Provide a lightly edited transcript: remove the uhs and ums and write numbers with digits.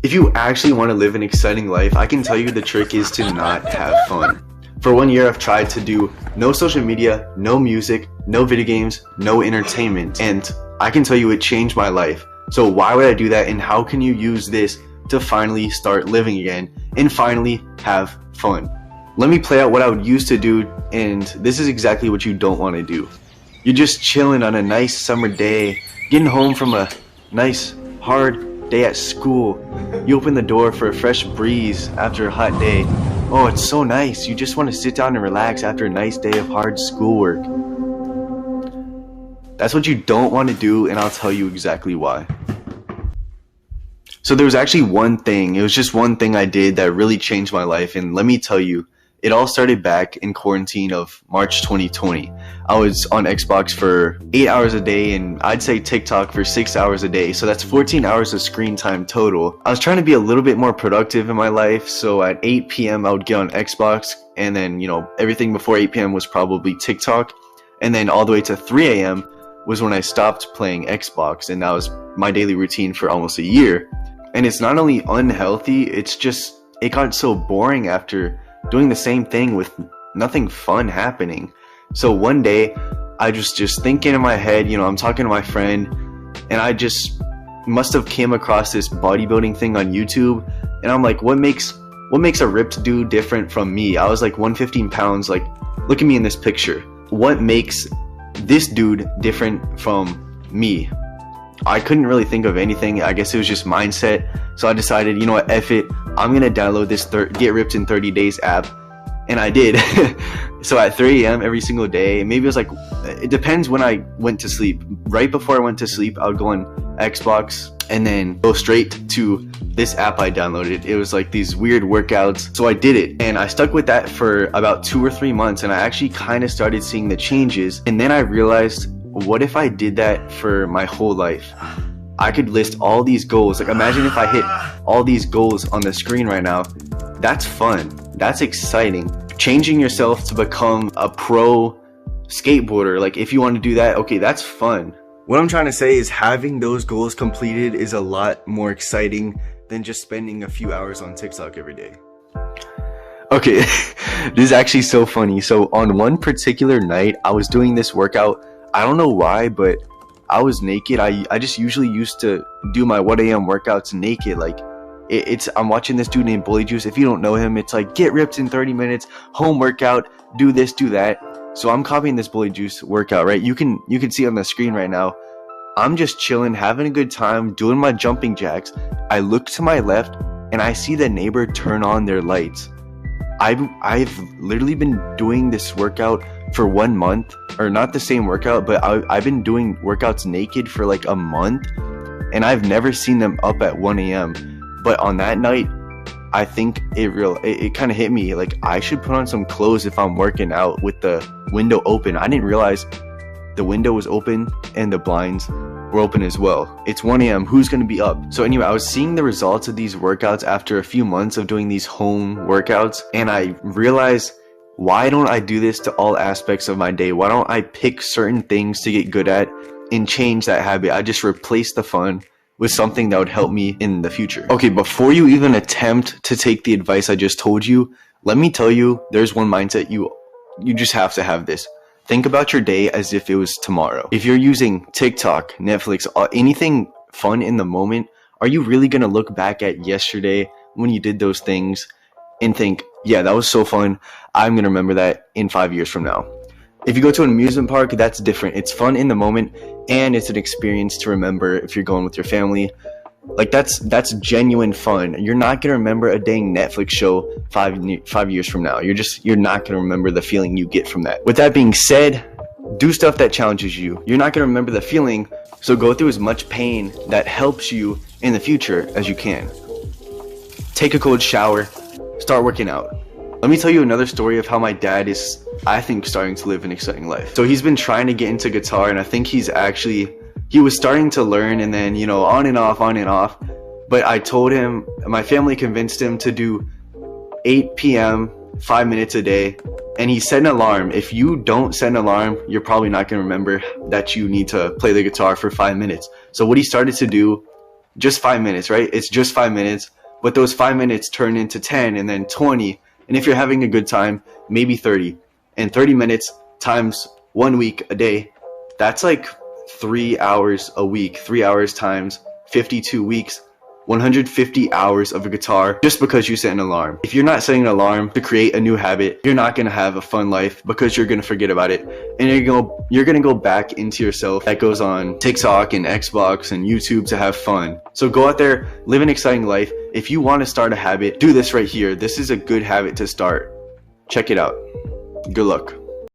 If you actually want to live an exciting life, I can tell you the trick is to not have fun. For 1 year, I've tried to do no social media, no music, no video games, no entertainment, and I can tell you it changed my life. So why would I do that, and how can you use this to finally start living again and finally have fun? Let me play out what I would used to do, and this is exactly what you don't want to do. You're just chilling on a nice summer day, getting home from a nice hard day at school. You open the door for a fresh breeze after a hot day. Oh, it's so nice. You just want to sit down and relax after a nice day of hard schoolwork. That's what you don't want to do, and I'll tell you exactly why. So there was actually one thing, it was just one thing I did that really changed my life, and let me tell you, it all started back in quarantine of March 2020. I was on Xbox for 8 hours a day, and I'd say TikTok for 6 hours a day. So that's 14 hours of screen time total. I was trying to be a little bit more productive in my life. So at 8 p.m. I would get on Xbox, and then, everything before 8 p.m. was probably TikTok. And then all the way to 3 a.m. was when I stopped playing Xbox. And that was my daily routine for almost a year. And it's not only unhealthy, it got so boring after doing the same thing with nothing fun happening. So one day I just thinking in my head, I'm talking to my friend, and I just must have came across this bodybuilding thing on YouTube, and I'm like, what makes a ripped dude different from me? I was like 115 pounds, like, look at me in this picture. What makes this dude different from me? I couldn't really think of anything. I guess it was just mindset. So I decided, you know what, F it. I'm going to download this Get Ripped in 30 Days app. And I did. So at 3 a.m. every single day, maybe it was like, it depends when I went to sleep. Right before I went to sleep, I would go on Xbox and then go straight to this app I downloaded. It was like these weird workouts. So I did it, and I stuck with that for about 2 or 3 months, and I actually kind of started seeing the changes. And then I realized, what if I did that for my whole life? I could list all these goals. Like, imagine if I hit all these goals on the screen right now. That's fun. That's exciting. Changing yourself to become a pro skateboarder, like, if you want to do that, okay, that's fun. What I'm trying to say is having those goals completed is a lot more exciting than just spending a few hours on TikTok every day. Okay, this is actually so funny. So on one particular night, I was doing this workout. I don't know why, but I was naked. I just usually used to do my 1 a.m. workouts naked. Like, I'm watching this dude named Bully Juice. If you don't know him, it's like, get ripped in 30 minutes, home workout, do this, do that. So I'm copying this Bully Juice workout, right? You can see on the screen right now. I'm just chilling, having a good time, doing my jumping jacks. I look to my left, and I see the neighbor turn on their lights. I've literally been doing this workout for 1 month, or not the same workout, but I've been doing workouts naked for like a month, and I've never seen them up at 1 a.m. But on that night, I think it kind of hit me, like, I should put on some clothes if I'm working out with the window open. I didn't realize the window was open and the blinds were open as well. It's 1 a.m. Who's going to be up? So anyway, I was seeing the results of these workouts after a few months of doing these home workouts, and I realized, why don't I do this to all aspects of my day? Why don't I pick certain things to get good at and change that habit? I just replace the fun with something that would help me in the future. Okay, before you even attempt to take the advice I just told you, let me tell you, there's one mindset you just have to have this. Think about your day as if it was tomorrow. If you're using TikTok, Netflix, anything fun in the moment, are you really going to look back at yesterday when you did those things and think, yeah, that was so fun, I'm going to remember that in 5 years from now? If you go to an amusement park, that's different. It's fun in the moment, and it's an experience to remember if you're going with your family. Like, that's genuine fun. You're not going to remember a dang Netflix show 5 years from now. You're not going to remember the feeling you get from that. With that being said, do stuff that challenges you. You're not going to remember the feeling, so go through as much pain that helps you in the future as you can. Take a cold shower. Start working out. Let me tell you another story of how my dad is, I think, starting to live an exciting life. So he's been trying to get into guitar, and I think he was starting to learn, and then, on and off. But I told him, my family convinced him to do 8 p.m., 5 minutes a day, and he set an alarm. If you don't set an alarm, you're probably not going to remember that you need to play the guitar for 5 minutes. So what he started to do just 5 minutes, right? It's just 5 minutes, but those 5 minutes turn into 10 and then 20. And if you're having a good time, maybe 30. And 30 minutes times 1 week a day, that's like 3 hours a week. 3 hours times 52 weeks, 150 hours of a guitar just because you set an alarm. If you're not setting an alarm to create a new habit, you're not going to have a fun life because you're going to forget about it. And you're going to go back into yourself that goes on TikTok and Xbox and YouTube to have fun. So go out there, live an exciting life. If you want to start a habit, do this right here. This is a good habit to start. Check it out. Good luck.